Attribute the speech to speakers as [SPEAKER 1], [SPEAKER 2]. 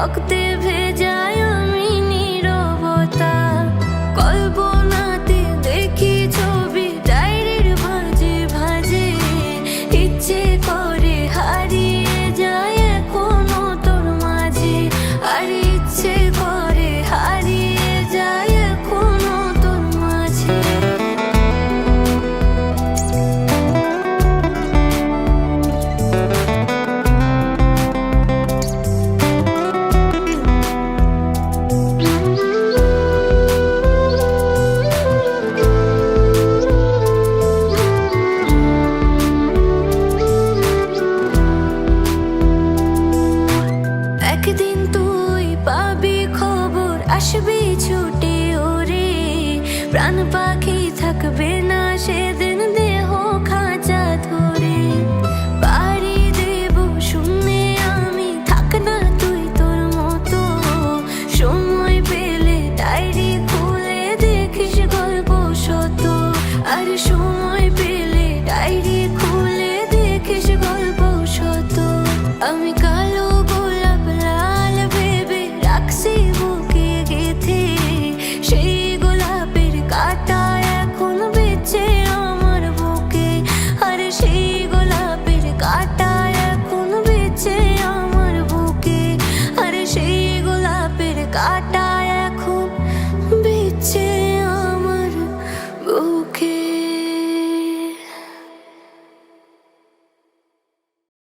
[SPEAKER 1] রক্তে ভেজায় আমি নীরবতা। কল্পনাতে দেখি ছবি ডায়েরির ভাঁজে ভাঁজে, ইচ্ছে করে হারিয়ে যায় এখনো তোর মাঝে। আর ইচ্ছে করে হারিয়ে যায় এখনো তোর মাঝে। একদিন তুই পাবি খবর, আসবি ছুটে ওরে। প্রাণ পাখি থাকবে না সেদিন দেহ খাঁচা ধরে। পাড়ি দেব শুনে আমি, থাক না তুই তোর মতো। সময় পেলে ডায়েরি খুলে দেখিস গল্প শত। আর সময়